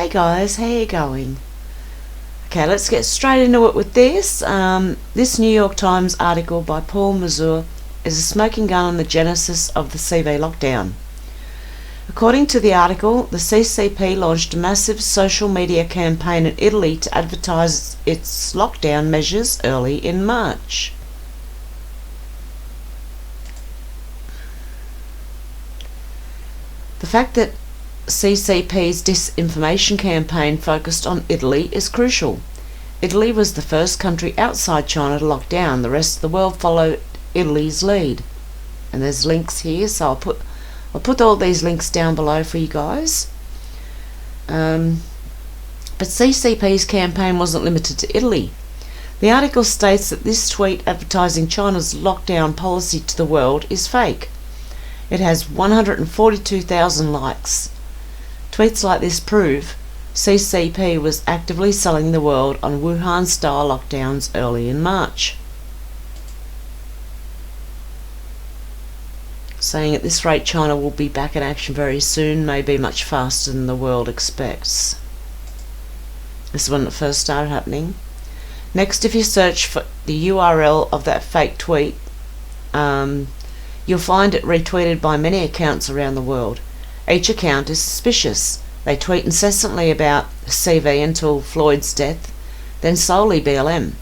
Hey guys, how you going? Okay, let's get straight into it with this. This New York Times article by Paul Mazur is a smoking gun on the genesis of the CV lockdown. According to the article, the CCP launched a massive social media campaign in Italy to advertise its lockdown measures early in March. The fact that CCP's disinformation campaign focused on Italy is crucial. Italy was the first country outside China to lock down. The rest of the world followed Italy's lead. And there's links here, so I'll put all these links down below for you guys. But CCP's campaign wasn't limited to Italy. The article states that this tweet advertising China's lockdown policy to the world is fake. It has 142,000 likes. Tweets like this prove CCP was actively selling the world on Wuhan-style lockdowns early in March, saying at this rate China will be back in action very soon, maybe much faster than the world expects. This is when it first started happening. Next, if you search for the URL of that fake tweet, you'll find it retweeted by many accounts around the world. Each account is suspicious. They tweet incessantly about CV until Floyd's death, then solely BLM.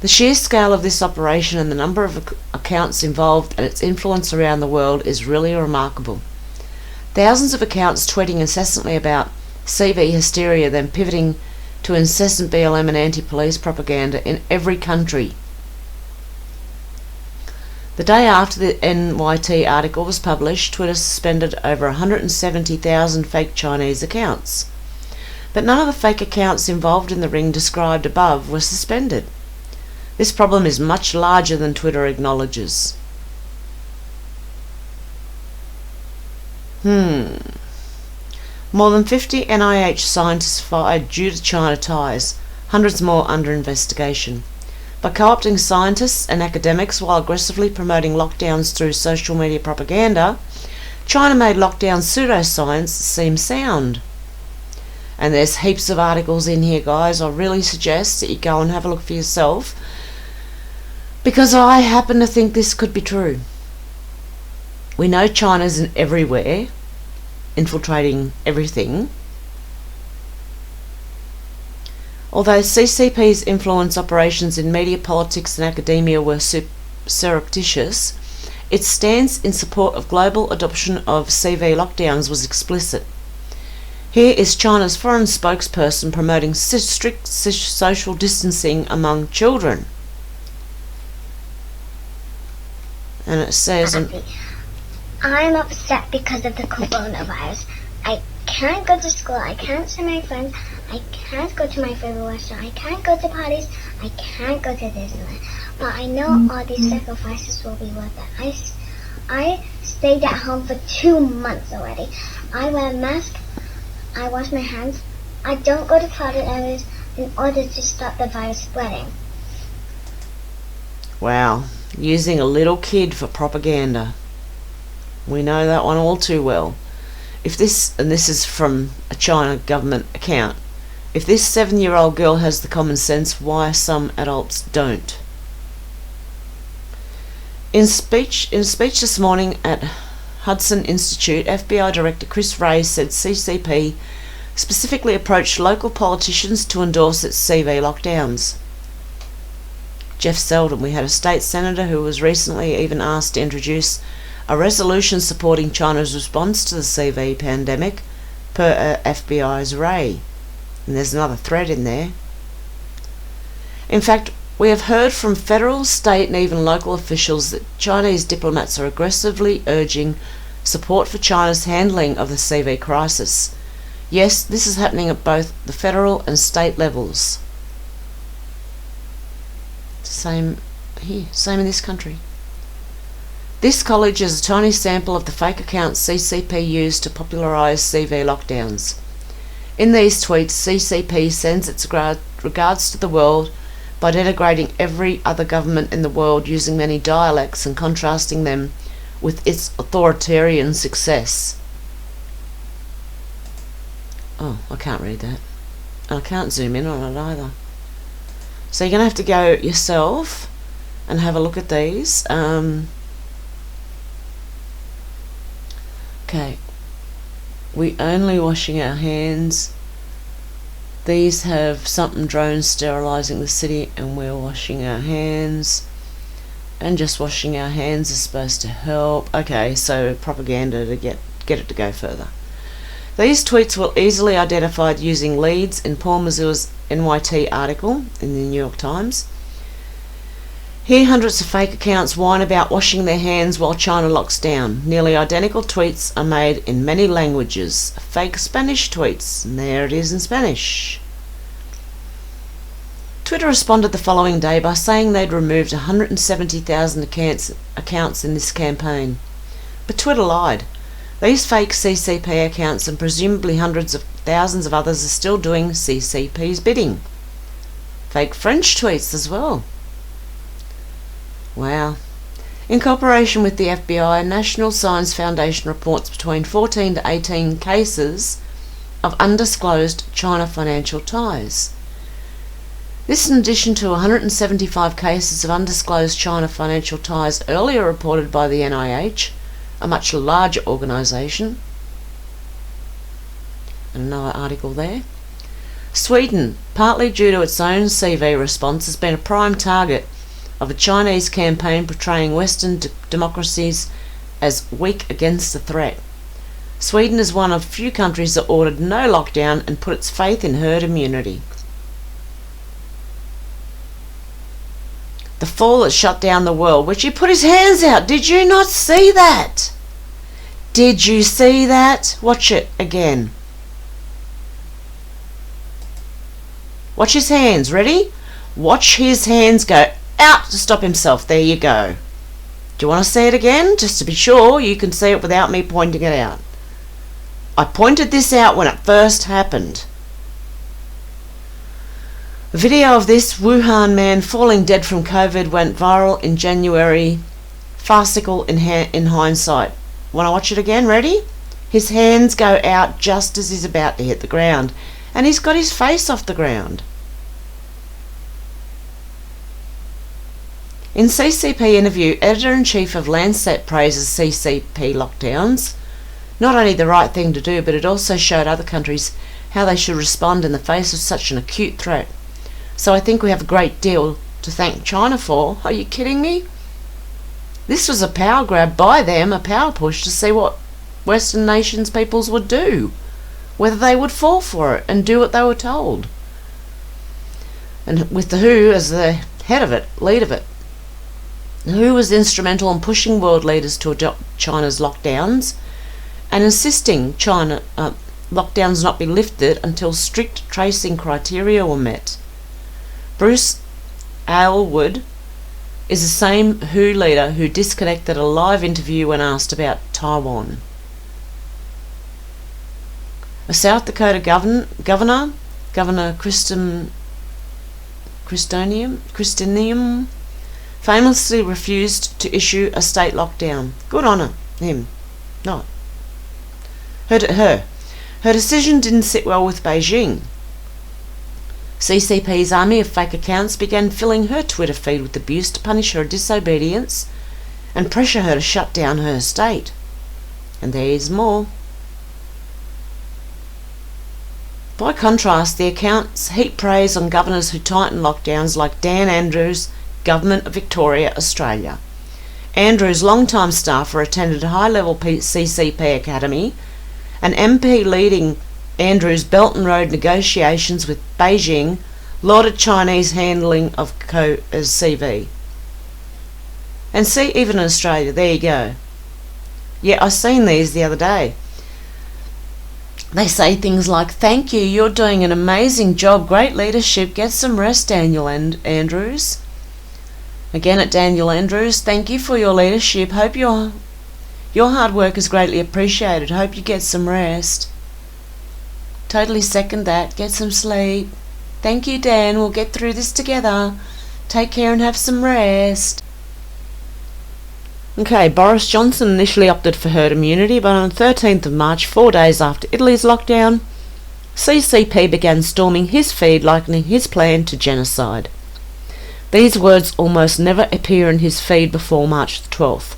The sheer scale of this operation and the number of accounts involved and its influence around the world is really remarkable. Thousands of accounts tweeting incessantly about CV hysteria, then pivoting to incessant BLM and anti-police propaganda in every country. The day after the NYT article was published, Twitter suspended over 170,000 fake Chinese accounts. But none of the fake accounts involved in the ring described above were suspended. This problem is much larger than Twitter acknowledges. More than 50 NIH scientists fired due to China ties, hundreds more under investigation. By co-opting scientists and academics while aggressively promoting lockdowns through social media propaganda, China made lockdown pseudoscience seem sound. And there's heaps of articles in here, guys. I really suggest that you go and have a look for yourself, because I happen to think this could be true. We know China's everywhere, infiltrating everything. Although CCP's influence operations in media, politics and academia were surreptitious, its stance in support of global adoption of CV lockdowns was explicit. Here is China's foreign spokesperson promoting strict social distancing among children. And it says... I'm upset because of the coronavirus. I can't go to school, I can't see my friends, I can't go to my favorite restaurant, I can't go to parties, I can't go to Disneyland. But I know all these sacrifices will be worth it. I stayed at home for 2 months already. I wear a mask, I wash my hands, I don't go to crowded areas in order to stop the virus spreading. Wow, using a little kid for propaganda. We know that one all too well. If this, and this is from a China government account, if this 7-year-old girl has the common sense, why some adults don't? In a speech this morning at Hudson Institute, FBI Director Chris Wray said CCP specifically approached local politicians to endorse its CV lockdowns. Jeff Seldon, we had a state senator who was recently even asked to introduce a resolution supporting China's response to the CV pandemic, per FBI's Wray. And there's another thread in there. In fact, we have heard from federal, state and even local officials that Chinese diplomats are aggressively urging support for China's handling of the CV crisis. Yes, this is happening at both the federal and state levels. Same here, same in this country. This college is a tiny sample of the fake accounts CCP used to popularise CV lockdowns. In these tweets, CCP sends its regards to the world by denigrating every other government in the world using many dialects and contrasting them with its authoritarian success. Oh, I can't read that. And I can't zoom in on it either. So you're going to have to go yourself and have a look at these. Okay. We only washing our hands. These have something drones sterilising the city, and we're washing our hands. And just washing our hands is supposed to help. Okay, so propaganda to get it to go further. These tweets were easily identified using leads in Paul Mazur's NYT article in the New York Times. Here, hundreds of fake accounts whine about washing their hands while China locks down. Nearly identical tweets are made in many languages. Fake Spanish tweets, and there it is in Spanish. Twitter responded the following day by saying they'd removed 170,000 accounts in this campaign. But Twitter lied. These fake CCP accounts and presumably hundreds of thousands of others are still doing CCP's bidding. Fake French tweets as well. Wow. In cooperation with the FBI, National Science Foundation reports between 14 to 18 cases of undisclosed China financial ties. This in addition to 175 cases of undisclosed China financial ties earlier reported by the NIH, a much larger organisation. And another article there. Sweden, partly due to its own CV response, has been a prime target of a Chinese campaign portraying Western democracies as weak against the threat. Sweden is one of few countries that ordered no lockdown and put its faith in herd immunity. The fall that shut down the world, which he put his hands out. Did you not see that? Did you see that? Watch it again. Watch his hands. Ready? Watch his hands go out to stop himself. There you go. Do you want to see it again? Just to be sure you can see it without me pointing it out. I pointed this out when it first happened. A video of this Wuhan man falling dead from COVID went viral in January. Farcical in hindsight. Want to watch it again? Ready? His hands go out just as he's about to hit the ground. And he's got his face off the ground. In CCP interview, Editor-in-Chief of Lancet praises CCP lockdowns. Not only the right thing to do, but it also showed other countries how they should respond in the face of such an acute threat. So I think we have a great deal to thank China for. Are you kidding me? This was a power grab by them, a power push to see what Western nations peoples would do, whether they would fall for it and do what they were told. And with the WHO as the head of it, lead of it. The WHO was instrumental in pushing world leaders to adopt China's lockdowns and insisting China lockdowns not be lifted until strict tracing criteria were met. Bruce Aylward is the same WHO leader who disconnected a live interview when asked about Taiwan. A South Dakota Governor Christinium, famously refused to issue a state lockdown. Good on him. Not. Her decision didn't sit well with Beijing. CCP's army of fake accounts began filling her Twitter feed with abuse to punish her disobedience and pressure her to shut down her state. And there's more. By contrast, the accounts heap praise on governors who tighten lockdowns like Dan Andrews, Government of Victoria, Australia. Andrews, long-time staffer, attended a high-level CCP academy. An MP leading Andrews' Belt and Road negotiations with Beijing lauded Chinese handling of CV. And see, even in Australia, there you go. Yeah, I seen these the other day. They say things like, "Thank you, you're doing an amazing job, great leadership, get some rest, Daniel Andrews." Again at Daniel Andrews, "Thank you for your leadership, hope your hard work is greatly appreciated, hope you get some rest." Totally second that, get some sleep. "Thank you, Dan, we'll get through this together. Take care and have some rest." Okay, Boris Johnson initially opted for herd immunity, but on the 13th of March, 4 days after Italy's lockdown, CCP began storming his feed, likening his plan to genocide. These words almost never appear in his feed before March the 12th.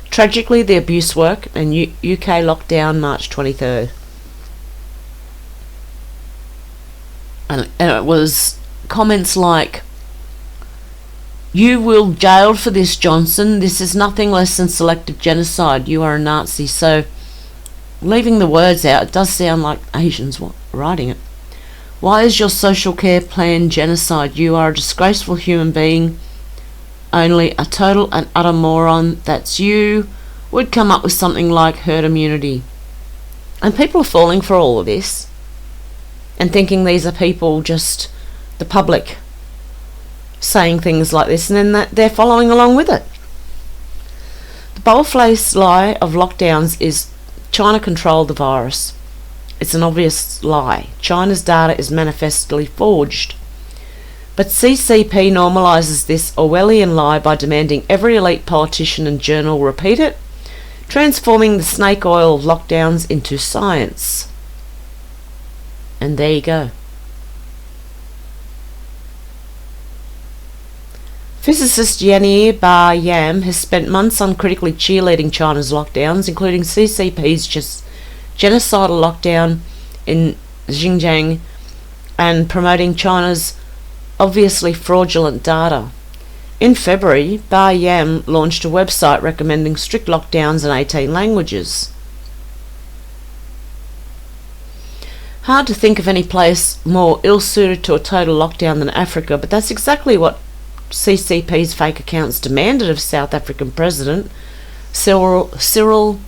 Tragically, the abuse worked, and UK lockdown March 23rd. And it was comments like, "You will jail for this, Johnson. This is nothing less than selective genocide. You are a Nazi." So, leaving the words out, it does sound like Asians writing it. "Why is your social care plan genocide? You are a disgraceful human being. Only a total and utter moron, that's you, would come up with something like herd immunity." And people are falling for all of this and thinking these are people, just the public, saying things like this, and then they're following along with it. The bold-faced lie of lockdowns is China controlled the virus. It's an obvious lie. China's data is manifestly forged. But CCP normalises this Orwellian lie by demanding every elite politician and journal repeat it, transforming the snake oil of lockdowns into science. And there you go. Physicist Yanir Bar-Yam has spent months uncritically cheerleading China's lockdowns, including CCP's genocidal lockdown in Xinjiang, and promoting China's obviously fraudulent data. In February, Bar-Yam launched a website recommending strict lockdowns in 18 languages. Hard to think of any place more ill-suited to a total lockdown than Africa, but that's exactly what CCP's fake accounts demanded of South African President Cyril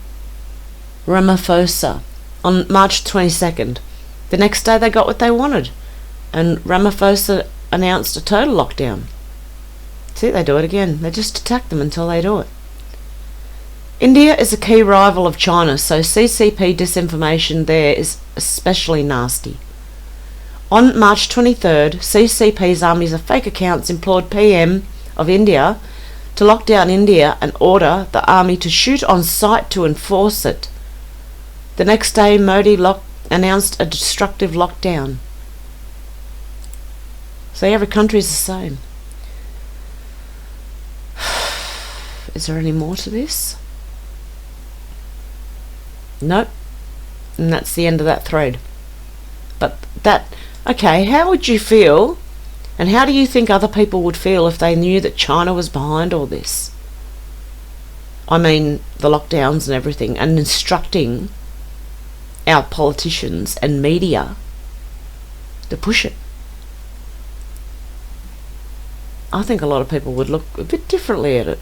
Ramaphosa on March 22nd. The next day they got what they wanted, and Ramaphosa announced a total lockdown. See, they do it again. They just attack them until they do it. India is a key rival of China, so CCP disinformation there is especially nasty. On March 23rd, CCP's armies of fake accounts implored PM of India to lock down India and order the army to shoot on sight to enforce it. The next day, Modi announced a destructive lockdown. So every country is the same. Is there any more to this? Nope. And that's the end of that thread. But okay, how would you feel, and how do you think other people would feel if they knew that China was behind all this? I mean, the lockdowns and everything, and instructing our politicians and media to push it. I think a lot of people would look a bit differently at it.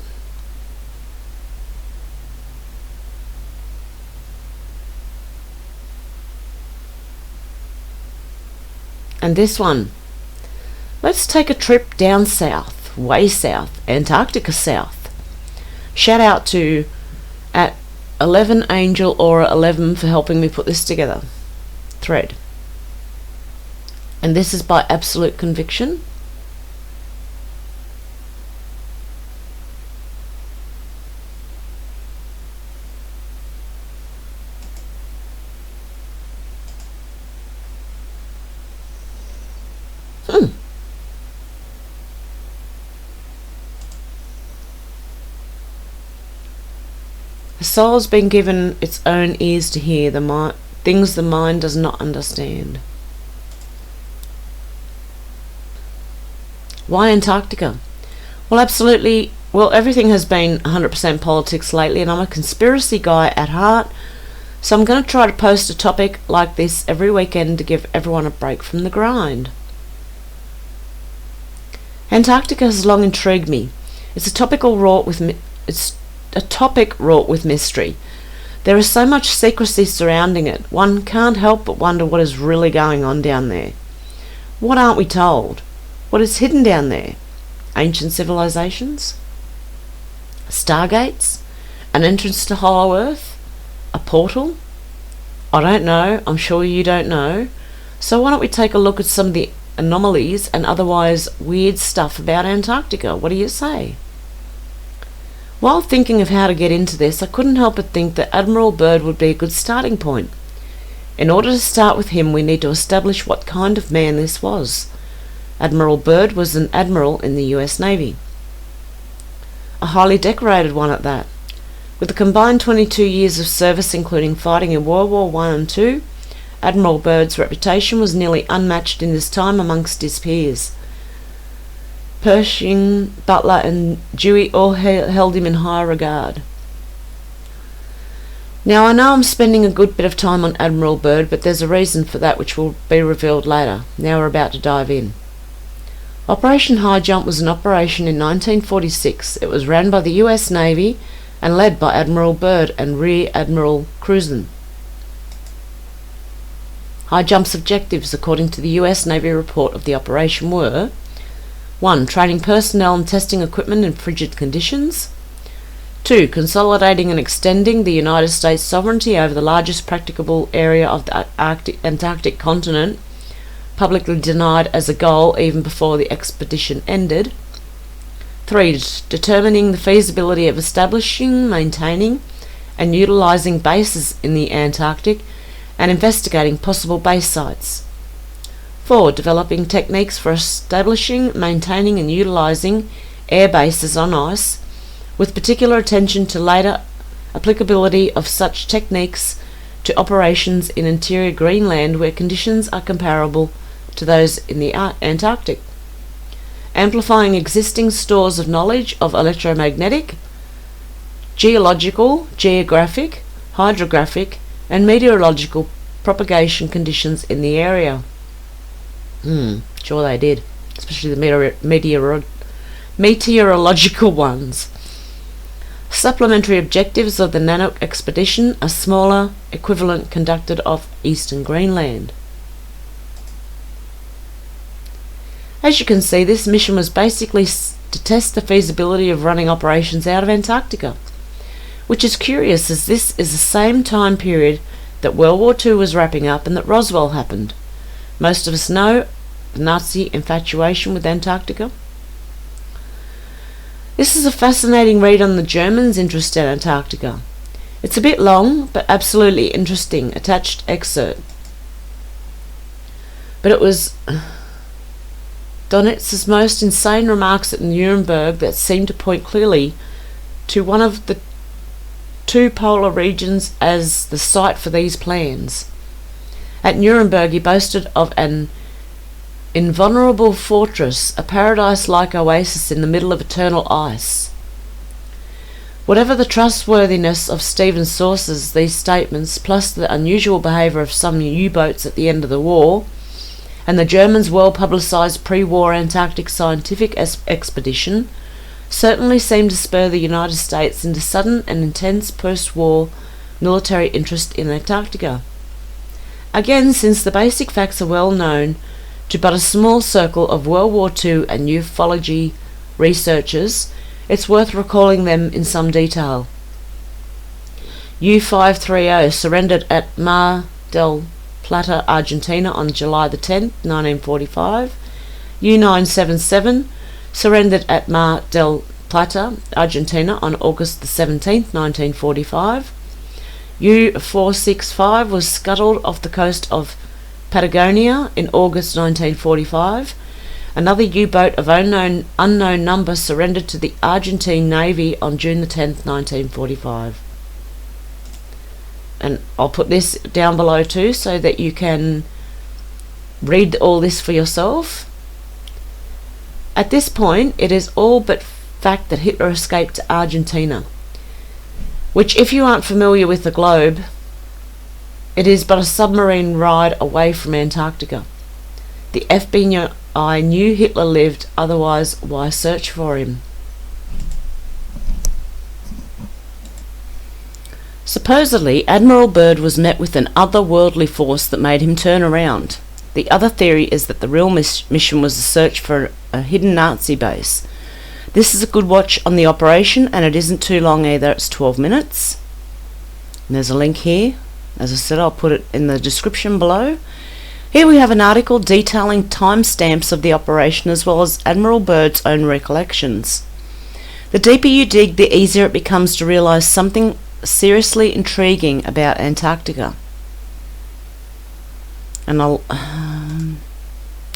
And this one, let's take a trip down south, way south, Antarctica south. Shout out to at 11 Angel Aura 11 for helping me put this together. Thread. And this is by absolute conviction. The soul's been given its own ears to hear things the mind does not understand. Why Antarctica? Well, absolutely. Well, everything has been 100% politics lately, and I'm a conspiracy guy at heart, so I'm going to try to post a topic like this every weekend to give everyone a break from the grind. Antarctica has long intrigued me. It's a topic wrought with mystery. There is so much secrecy surrounding it. One can't help but wonder what is really going on down there. What aren't we told? What is hidden down there? Ancient civilizations? Stargates? An entrance to Hollow Earth? A portal? I don't know. I'm sure you don't know. So why don't we take a look at some of the anomalies and otherwise weird stuff about Antarctica? What do you say? While thinking of how to get into this, I couldn't help but think that Admiral Byrd would be a good starting point. In order to start with him, we need to establish what kind of man this was. Admiral Byrd was an admiral in the US Navy. A highly decorated one at that. With a combined 22 years of service, including fighting in World War I and II, Admiral Byrd's reputation was nearly unmatched in this time amongst his peers. Pershing, Butler and Dewey all held him in high regard. Now, I know I'm spending a good bit of time on Admiral Byrd, but there's a reason for that which will be revealed later. Now we're about to dive in. Operation High Jump was an operation in 1946. It was ran by the US Navy and led by Admiral Byrd and Rear Admiral Cruzen. High Jump's objectives, according to the US Navy report of the operation, were 1. Training personnel and testing equipment in frigid conditions. 2. Consolidating and extending the United States sovereignty over the largest practicable area of the Antarctic continent, publicly denied as a goal even before the expedition ended. 3. Determining the feasibility of establishing, maintaining and utilising bases in the Antarctic and investigating possible base sites. 4. Developing techniques for establishing, maintaining and utilising air bases on ice, with particular attention to later applicability of such techniques to operations in interior Greenland where conditions are comparable to those in the Antarctic. Amplifying existing stores of knowledge of electromagnetic, geological, geographic, hydrographic and meteorological propagation conditions in the area. Sure they did, especially the meteorological ones. Supplementary objectives of the Nanook expedition, a smaller equivalent conducted off eastern Greenland. As you can see, this mission was basically to test the feasibility of running operations out of Antarctica, which is curious as this is the same time period that World War II was wrapping up and that Roswell happened. Most of us know the Nazi infatuation with Antarctica. This is a fascinating read on the Germans' interest in Antarctica. It's a bit long, but absolutely interesting. Attached excerpt. But it was Donitz's most insane remarks at Nuremberg that seemed to point clearly to one of the two polar regions as the site for these plans. At Nuremberg he boasted of an invulnerable fortress, a paradise-like oasis in the middle of eternal ice. Whatever the trustworthiness of Stephen's sources, these statements, plus the unusual behaviour of some U-boats at the end of the war, and the Germans' well-publicised pre-war Antarctic scientific expedition, certainly seemed to spur the United States into sudden and intense post-war military interest in Antarctica. Again, since the basic facts are well known to but a small circle of World War II and ufology researchers, it's worth recalling them in some detail. U-530 surrendered at Mar del Plata, Argentina on July the 10th, 1945. U-977 surrendered at Mar del Plata, Argentina on August the 17th, 1945. U-465 was scuttled off the coast of Patagonia in August 1945. Another U-boat of unknown number surrendered to the Argentine Navy on June the 10th, 1945. And I'll put this down below too so that you can read all this for yourself. At this point, it is all but fact that Hitler escaped to Argentina, which, if you aren't familiar with the globe, it is but a submarine ride away from Antarctica. The FBI knew Hitler lived, otherwise why search for him? Supposedly, Admiral Byrd was met with an otherworldly force that made him turn around. The other theory is that the real mission was a search for a hidden Nazi base. This is a good watch on the operation, and it isn't too long either. It's 12 minutes. And there's a link here. As I said, I'll put it in the description below. Here we have an article detailing timestamps of the operation as well as Admiral Byrd's own recollections. The deeper you dig, the easier it becomes to realise something seriously intriguing about Antarctica. And I'll...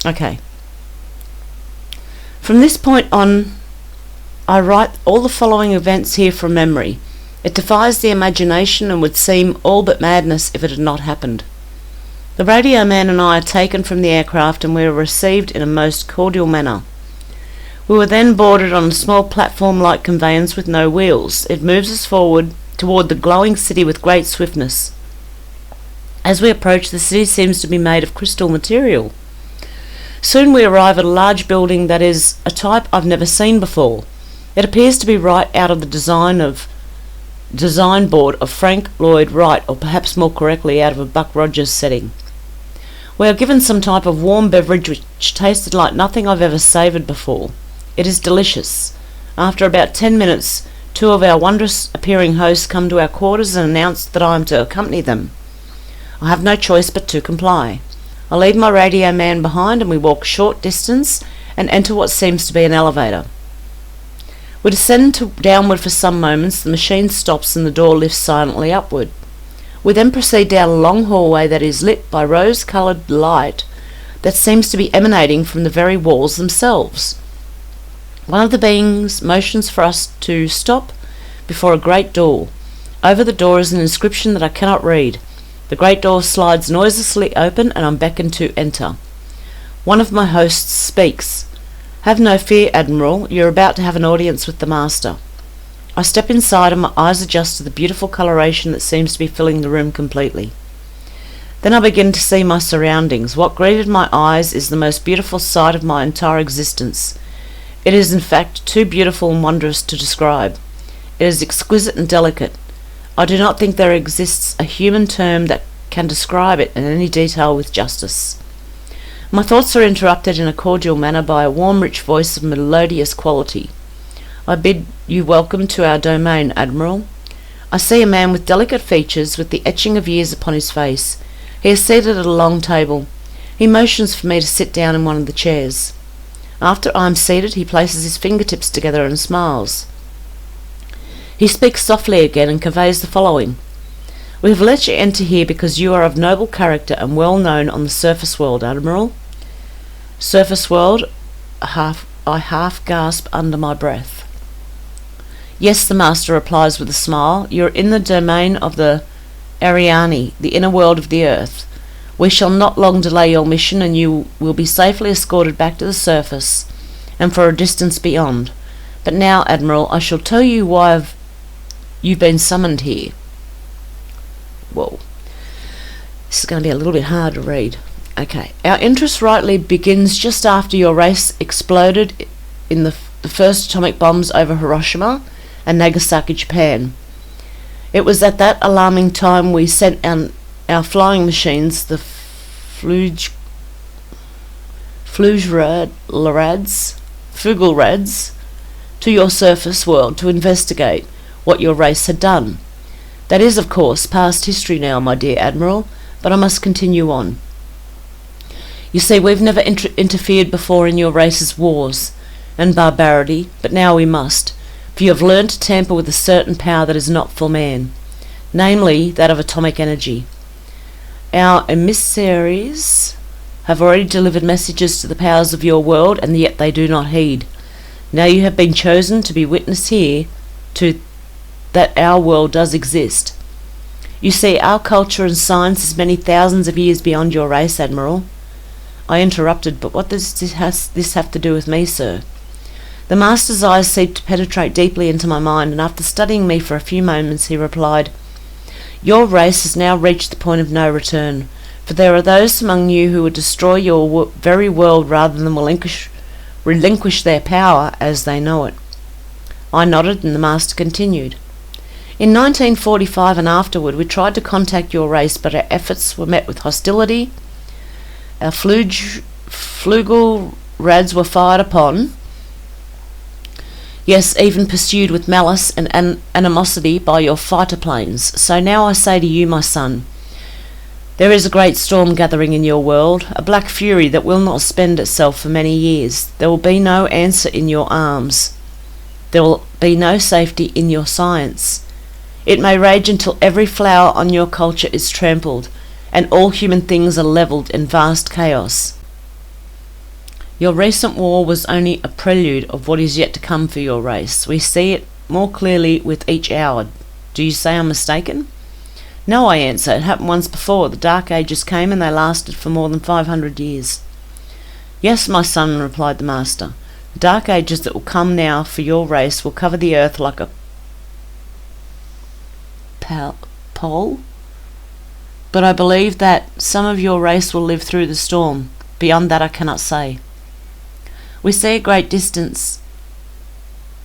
okay. From this point on, I write all the following events here from memory. It defies the imagination and would seem all but madness if it had not happened. The radio man and I are taken from the aircraft and we are received in a most cordial manner. We were then boarded on a small platform-like conveyance with no wheels. It moves us forward toward the glowing city with great swiftness. As we approach, the city seems to be made of crystal material. Soon we arrive at a large building that is a type I've never seen before. It appears to be right out of the design board of Frank Lloyd Wright, or perhaps more correctly out of a Buck Rogers setting. We are given some type of warm beverage which tasted like nothing I've ever savoured before. It is delicious. After about 10 minutes, two of our wondrous appearing hosts come to our quarters and announce that I am to accompany them. I have no choice but to comply. I leave my radio man behind and we walk a short distance and enter what seems to be an elevator. We descend downward for some moments, the machine stops and the door lifts silently upward. We then proceed down a long hallway that is lit by rose-coloured light that seems to be emanating from the very walls themselves. One of the beings motions for us to stop before a great door. Over the door is an inscription that I cannot read. The great door slides noiselessly open and I'm beckoned to enter. One of my hosts speaks. "Have no fear, Admiral, you're about to have an audience with the Master." I step inside and my eyes adjust to the beautiful coloration that seems to be filling the room completely. Then I begin to see my surroundings. What greeted my eyes is the most beautiful sight of my entire existence. It is in fact too beautiful and wondrous to describe. It is exquisite and delicate. I do not think there exists a human term that can describe it in any detail with justice. My thoughts are interrupted in a cordial manner by a warm, rich voice of melodious quality. "I bid you welcome to our domain, Admiral." I see a man with delicate features, with the etching of years upon his face. He is seated at a long table. He motions for me to sit down in one of the chairs. After I am seated, he places his fingertips together and smiles. He speaks softly again and conveys the following. "We have let you enter here because you are of noble character and well known on the surface world, Admiral." "Surface world?" I half gasp under my breath. "Yes," the Master replies with a smile. "You are in the domain of the Ariani, the inner world of the earth. We shall not long delay your mission and you will be safely escorted back to the surface and for a distance beyond. But now, Admiral, I shall tell you why you've been summoned here." Whoa. This is going to be a little bit hard to read. Okay. "Our interest rightly begins just after your race exploded in the first atomic bombs over Hiroshima and Nagasaki, Japan. It was at that alarming time we sent our flying machines, the Fugelrads, to your surface world to investigate what your race had done. That is, of course, past history now, my dear Admiral, but I must continue on. You see, we've never interfered before in your race's wars and barbarity, but now we must, for you have learned to tamper with a certain power that is not for man, namely that of atomic energy. Our emissaries have already delivered messages to the powers of your world, and yet they do not heed. Now you have been chosen to be witness here to that our world does exist. You see, our culture and science is many thousands of years beyond your race, Admiral." I interrupted, "But what does this have to do with me, sir?" The Master's eyes seemed to penetrate deeply into my mind, and after studying me for a few moments he replied, "Your race has now reached the point of no return, for there are those among you who would destroy your very world rather than relinquish their power as they know it." I nodded, and the Master continued. "In 1945 and afterward we tried to contact your race, but our efforts were met with hostility. Our Fugelrads were fired upon, yes, even pursued with malice and animosity by your fighter planes. So now I say to you, my son, there is a great storm gathering in your world, a black fury that will not spend itself for many years. There will be no answer in your arms. There will be no safety in your science. It may rage until every flower on your culture is trampled, and all human things are levelled in vast chaos. Your recent war was only a prelude of what is yet to come for your race. We see it more clearly with each hour. Do you say I'm mistaken? No, I answer. It happened once before. The Dark Ages came and they lasted for more than 500 years. Yes, my son, replied the master. The Dark Ages that will come now for your race will cover the earth like a pole. But I believe that some of your race will live through the storm. Beyond that I cannot say. We see at a great distance,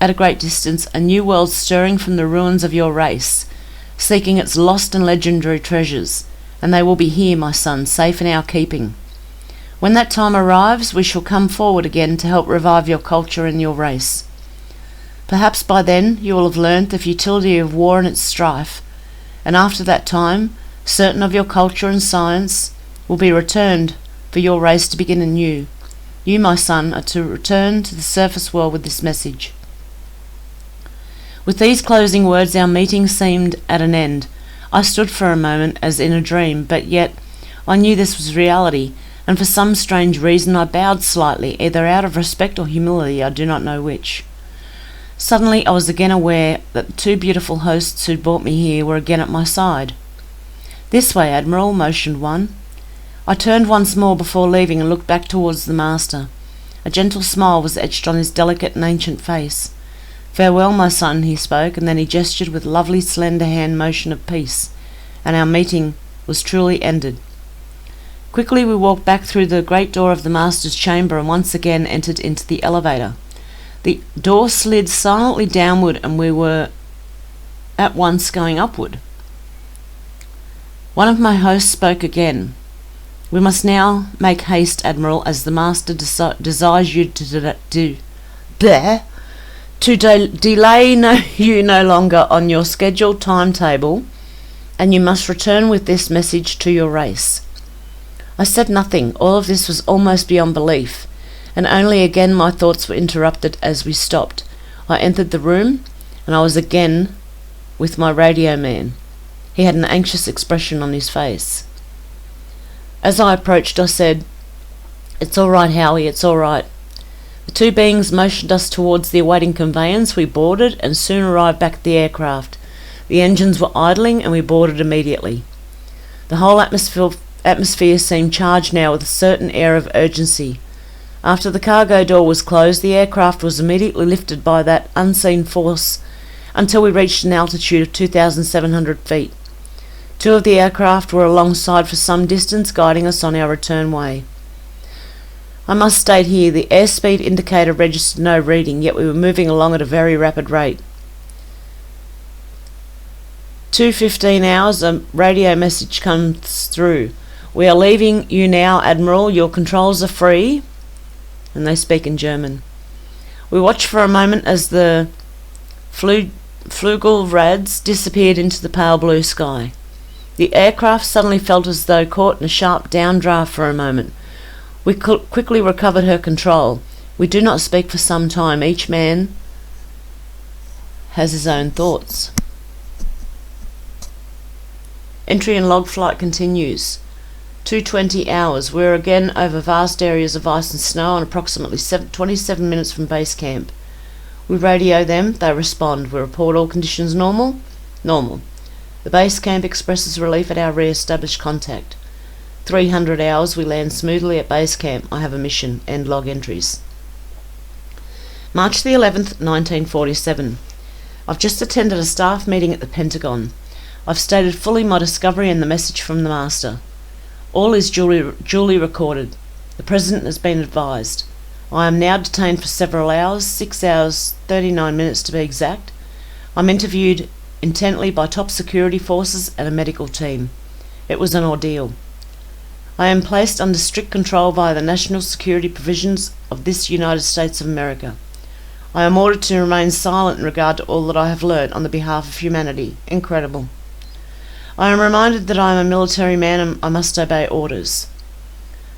a new world stirring from the ruins of your race, seeking its lost and legendary treasures, and they will be here, my son, safe in our keeping. When that time arrives, we shall come forward again to help revive your culture and your race. Perhaps by then you will have learnt the futility of war and its strife, and after that time, certain of your culture and science will be returned for your race to begin anew. You, my son, are to return to the surface world with this message. With these closing words, our meeting seemed at an end. I stood for a moment as in a dream, but yet I knew this was reality, and for some strange reason I bowed slightly, either out of respect or humility, I do not know which. Suddenly I was again aware that the two beautiful hosts who brought me here were again at my side. This way, Admiral, motioned one. I turned once more before leaving and looked back towards the master. A gentle smile was etched on his delicate and ancient face. Farewell, my son, he spoke, and then he gestured with lovely slender hand motion of peace, and our meeting was truly ended. Quickly we walked back through the great door of the master's chamber and once again entered into the elevator. The door slid silently downward and we were at once going upward. One of my hosts spoke again. We must now make haste, Admiral, as the master desires you to delay you no longer on your scheduled timetable, and you must return with this message to your race. I said nothing. All of this was almost beyond belief, and only again my thoughts were interrupted as we stopped. I entered the room, and I was again with my radio man. He had an anxious expression on his face. As I approached, I said, "It's all right, Howie, it's all right." The two beings motioned us towards the awaiting conveyance. We boarded and soon arrived back at the aircraft. The engines were idling and we boarded immediately. The whole atmosphere seemed charged now with a certain air of urgency. After the cargo door was closed, the aircraft was immediately lifted by that unseen force until we reached an altitude of 2,700 feet. Two of the aircraft were alongside for some distance, guiding us on our return way. I must state here, the airspeed indicator registered no reading, yet we were moving along at a very rapid rate. 2:15 hours, a radio message comes through. "We are leaving you now, Admiral. Your controls are free." And they speak in German. We watched for a moment as the Flugelrads disappeared into the pale blue sky. The aircraft suddenly felt as though caught in a sharp downdraft for a moment. We quickly recovered her control. We do not speak for some time. Each man has his own thoughts. Entry and log flight continues. 2:20 hours. We're again over vast areas of ice and snow and approximately 27 minutes from base camp. We radio them. They respond. We report all conditions normal. Normal. The base camp expresses relief at our re-established contact. 300 hours. We land smoothly at base camp. I have a mission. End log entries. March the 11th, 1947. I've just attended a staff meeting at the Pentagon. I've stated fully my discovery and the message from the master. All is duly recorded. The President has been advised. I am now detained for several hours, 6 hours, 39 minutes to be exact. I'm interviewed intently by top security forces and a medical team. It was an ordeal. I am placed under strict control via the national security provisions of this United States of America. I am ordered to remain silent in regard to all that I have learnt on the behalf of humanity. Incredible. I am reminded that I am a military man and I must obey orders.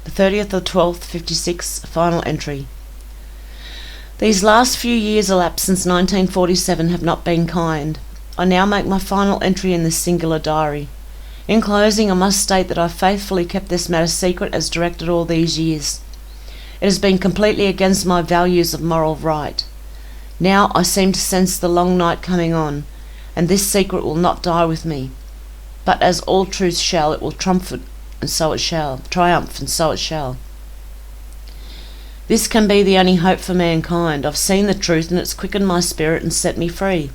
The 30th of 12th, 56, final entry. These last few years elapsed since 1947 have not been kind. I now make my final entry in this singular diary. In closing, I must state that I faithfully kept this matter secret as directed all these years. It has been completely against my values of moral right. Now I seem to sense the long night coming on, and this secret will not die with me. But as all truth shall, it will triumph, and so it shall. This can be the only hope for mankind. I've seen the truth, and it's quickened my spirit and set me free.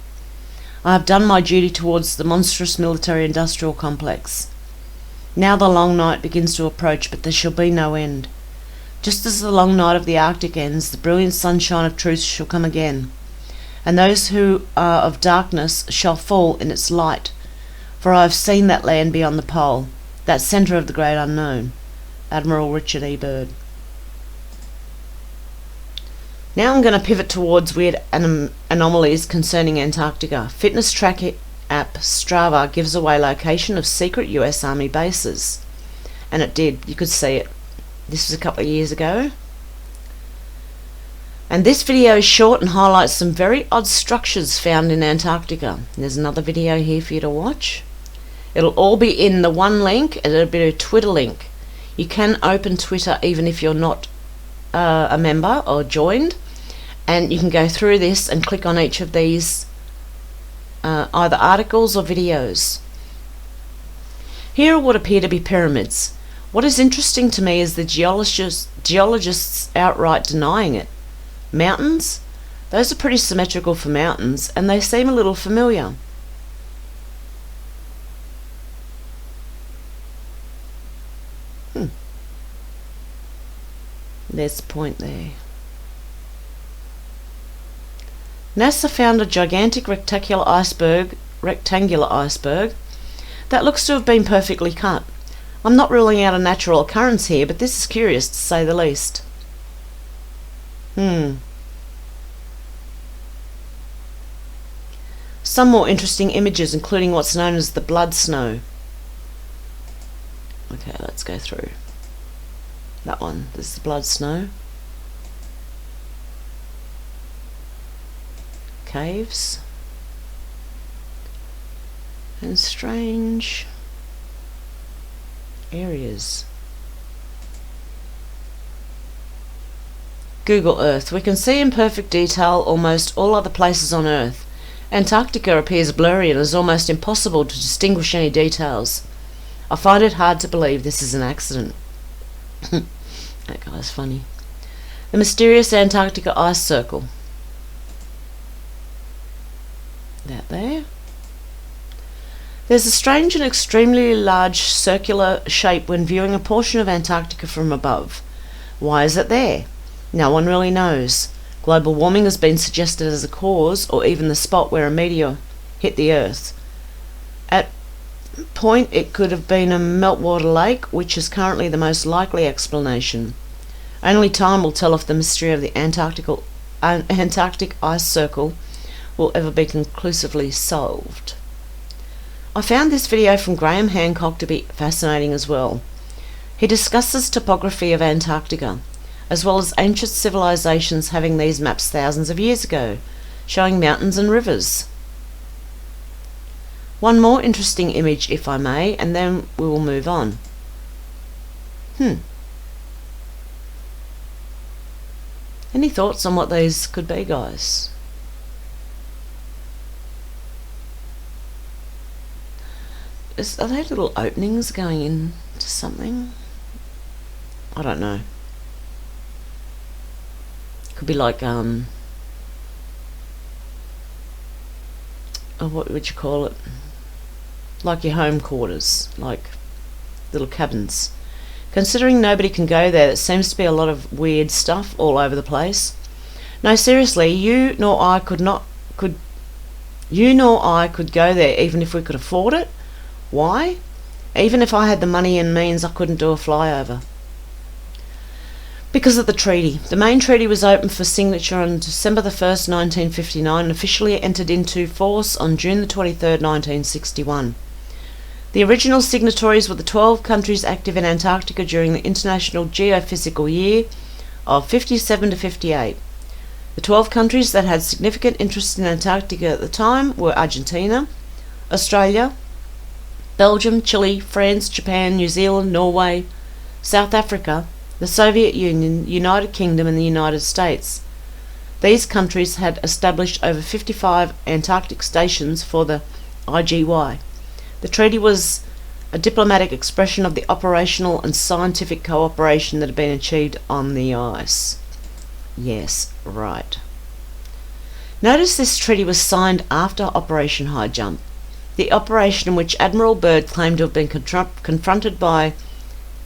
I have done my duty towards the monstrous military-industrial complex. Now the long night begins to approach, but there shall be no end. Just as the long night of the Arctic ends, the brilliant sunshine of truth shall come again, and those who are of darkness shall fall in its light. For I have seen that land beyond the pole, that centre of the great unknown. Admiral Richard E. Byrd. Now I'm going to pivot towards weird anomalies concerning Antarctica. Fitness track app Strava gives away location of secret US Army bases. And it did. You could see it. This was a couple of years ago. And this video is short and highlights some very odd structures found in Antarctica. There's another video here for you to watch. It'll all be in the one link, and it'll be a Twitter link. You can open Twitter even if you're not a member or joined. And you can go through this and click on each of these either articles or videos. Here are what appear to be pyramids. What is interesting to me is the geologists outright denying it. Mountains? Those are pretty symmetrical for mountains, and they seem a little familiar. There's the point there. NASA found a gigantic rectangular iceberg that looks to have been perfectly cut. I'm not ruling out a natural occurrence here, but this is curious to say the least. Some more interesting images, including what's known as the blood snow. Okay, let's go through. That one, this is the blood snow. Caves. And strange areas. Google Earth. We can see in perfect detail almost all other places on Earth. Antarctica appears blurry and is almost impossible to distinguish any details. I find it hard to believe this is an accident. That guy's funny. The mysterious Antarctica ice circle. That there. There's a strange and extremely large circular shape when viewing a portion of Antarctica from above. Why is it there? No one really knows. Global warming has been suggested as a cause, or even the spot where a meteor hit the Earth. At point it could have been a meltwater lake, which is currently the most likely explanation. Only time will tell if the mystery of the Antarctic ice circle will ever be conclusively solved. I found this video from Graham Hancock to be fascinating as well. He discusses topography of Antarctica, as well as ancient civilizations having these maps thousands of years ago, showing mountains and rivers. One more interesting image, if I may, and then we will move on. Any thoughts on what these could be, guys? Are they little openings going into something? I don't know. Could be like oh, what would you call it? Like your home quarters, like little cabins. Considering nobody can go there, there seems to be a lot of weird stuff all over the place. No, seriously, you nor I could go there even if we could afford it. Why? Even if I had the money and means, I couldn't do a flyover. Because of the treaty. The main treaty was opened for signature on December the 1st, 1959, and officially entered into force on June the 23rd, 1961. The original signatories were the 12 countries active in Antarctica during the International Geophysical Year of 57 to 58. The 12 countries that had significant interest in Antarctica at the time were Argentina, Australia, Belgium, Chile, France, Japan, New Zealand, Norway, South Africa, the Soviet Union, United Kingdom and the United States. These countries had established over 55 Antarctic stations for the IGY. The treaty was a diplomatic expression of the operational and scientific cooperation that had been achieved on the ice. Yes, right. Notice this treaty was signed after Operation High Jump, the operation in which Admiral Byrd claimed to have been confronted by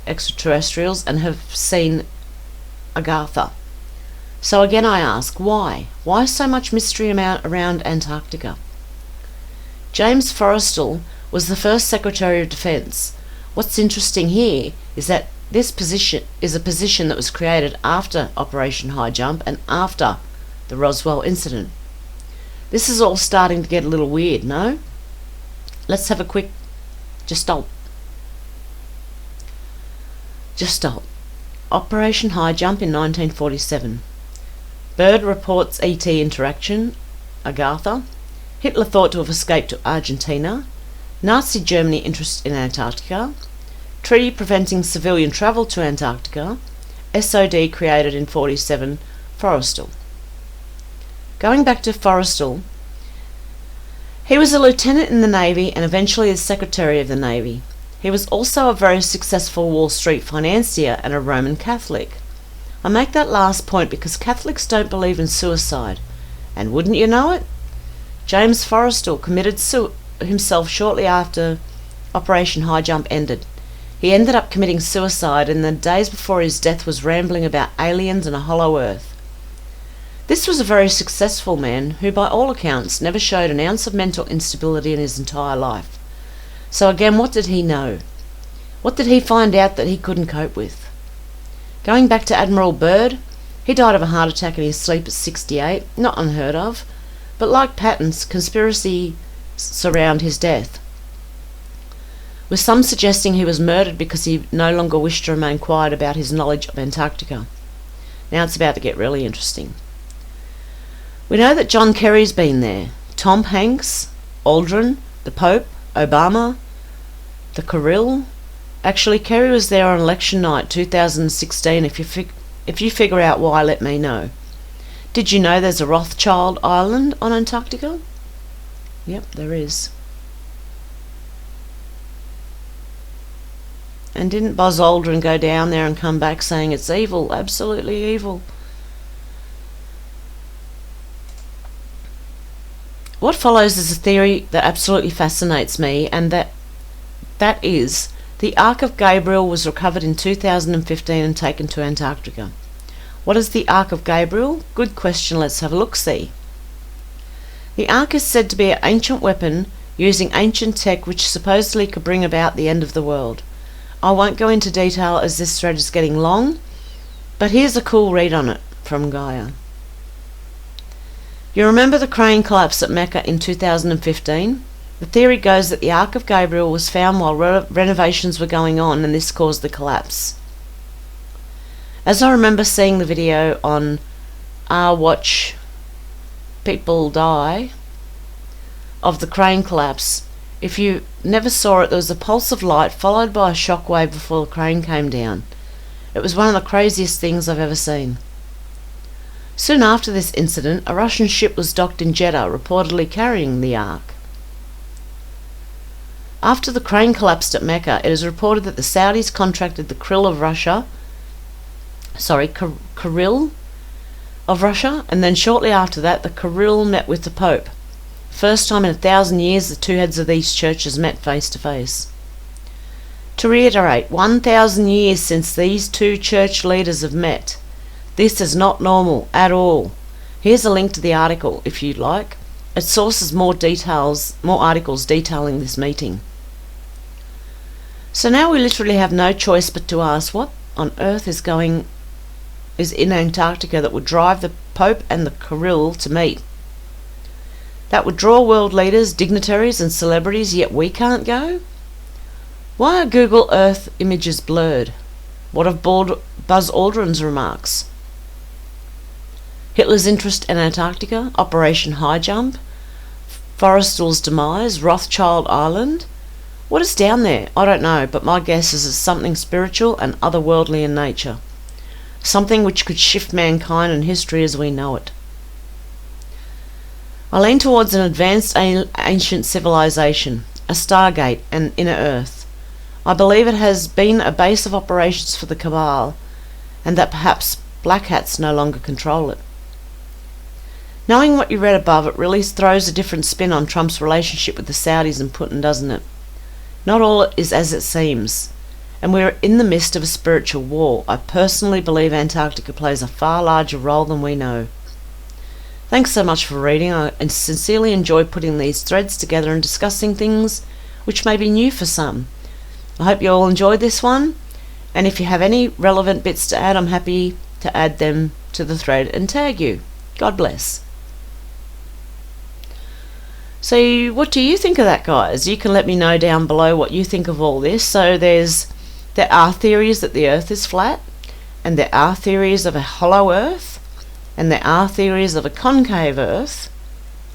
extraterrestrials and have seen Agartha. So again I ask, why? Why so much mystery around Antarctica? James Forrestal was the first Secretary of Defence. What's interesting here is that this position is a position that was created after Operation High Jump and after the Roswell incident. This is all starting to get a little weird, no? Let's have a quick gestalt. Operation High Jump in 1947. Byrd reports ET interaction, Agartha. Hitler thought to have escaped to Argentina. Nazi Germany interest in Antarctica. Treaty preventing civilian travel to Antarctica. SOD created in 47, Forrestal. Going back to Forrestal, he was a lieutenant in the Navy and eventually the Secretary of the Navy. He was also a very successful Wall Street financier and a Roman Catholic. I make that last point because Catholics don't believe in suicide. And wouldn't you know it? James Forrestal committed himself shortly after Operation High Jump ended. He ended up committing suicide, and the days before his death was rambling about aliens and a hollow earth. This was a very successful man who, by all accounts, never showed an ounce of mental instability in his entire life. So again, what did he know? What did he find out that he couldn't cope with? Going back to Admiral Byrd, he died of a heart attack in his sleep at 68, not unheard of, but like Patton's, conspiracy surround his death, with some suggesting he was murdered because he no longer wished to remain quiet about his knowledge of Antarctica. Now it's about to get really interesting. We know that John Kerry's been there, Tom Hanks, Aldrin, the Pope, Obama, the Kirill. Actually, Kerry was there on election night 2016. If you figure out why, let me know. Did you know there's a Rothschild Island on Antarctica? Yep, there is. And didn't Buzz Aldrin go down there and come back saying it's evil, absolutely evil? What follows is a theory that absolutely fascinates me, and that is the Ark of Gabriel was recovered in 2015 and taken to Antarctica. What is the Ark of Gabriel? Good question, let's have a look-see. The Ark is said to be an ancient weapon using ancient tech which supposedly could bring about the end of the world. I won't go into detail as this thread is getting long, but here's a cool read on it from Gaia. You remember the crane collapse at Mecca in 2015? The theory goes that the Ark of Gabriel was found while renovations were going on, and this caused the collapse. As I remember seeing the video on Watch People Die of the crane collapse, if you never saw it, there was a pulse of light followed by a shock wave before the crane came down. It was one of the craziest things I've ever seen. Soon after this incident, a Russian ship was docked in Jeddah, reportedly carrying the Ark. After the crane collapsed at Mecca, it is reported that the Saudis contracted the Kirill of Russia, and then shortly after that, the Kirill met with the Pope. First time in 1,000 years the two heads of these churches met face to face. To reiterate, 1,000 years since these two church leaders have met. This is not normal at all. Here's a link to the article if you'd like. It sources more articles detailing this meeting. So now we literally have no choice but to ask what on earth is in Antarctica that would drive the Pope and the Kirill to meet. That would draw world leaders, dignitaries and celebrities, yet we can't go? Why are Google Earth images blurred? What of Buzz Aldrin's remarks? Hitler's interest in Antarctica, Operation High Jump, Forrestal's demise, Rothschild Island. What is down there? I don't know, but my guess is it's something spiritual and otherworldly in nature. Something which could shift mankind and history as we know it. I lean towards an advanced ancient civilization, a stargate, an inner earth. I believe it has been a base of operations for the Cabal, and that perhaps black hats no longer control it. Knowing what you read above, it really throws a different spin on Trump's relationship with the Saudis and Putin, doesn't it? Not all is as it seems, and we're in the midst of a spiritual war. I personally believe Antarctica plays a far larger role than we know. Thanks so much for reading. I sincerely enjoy putting these threads together and discussing things which may be new for some. I hope you all enjoyed this one, and if you have any relevant bits to add, I'm happy to add them to the thread and tag you. God bless. So what do you think of that, guys? You can let me know down below what you think of all this. So there are theories that the earth is flat, and there are theories of a hollow earth, and there are theories of a concave earth,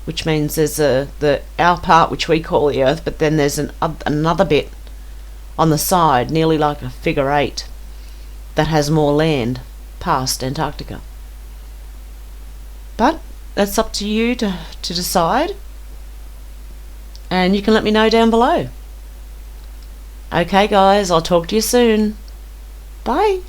which means there's our part which we call the earth, but then there's another bit on the side, nearly like a figure 8, that has more land past Antarctica. But that's up to you to decide, and you can let me know down below. Okay guys, I'll talk to you soon. Bye.